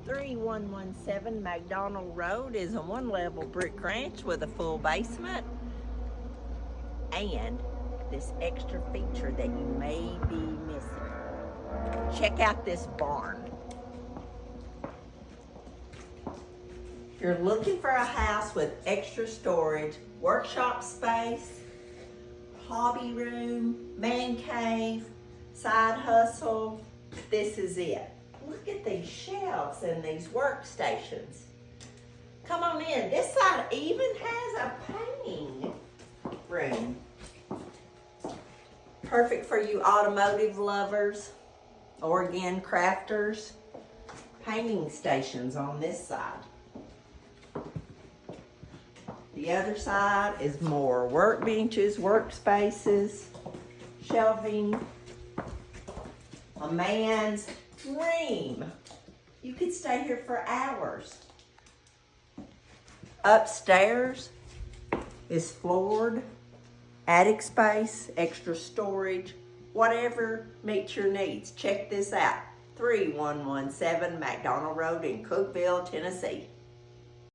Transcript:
3117 Mcdonald Road is a one-level brick ranch with a full basement and this extra feature that you may be missing. Check out this barn. If you're looking for a house with extra storage, workshop space, hobby room, man cave, side hustle, this is it. Look at these shelves and these workstations. Come on in. This side even has a painting room. Perfect for you automotive lovers or again crafters. Painting stations on this side. The other side is more workbenches, workspaces, shelving, a man's dream. You could stay here for hours. Upstairs is floored, attic space, extra storage, whatever meets your needs. Check this out, 3117 McDonald Road in Cookeville, Tennessee.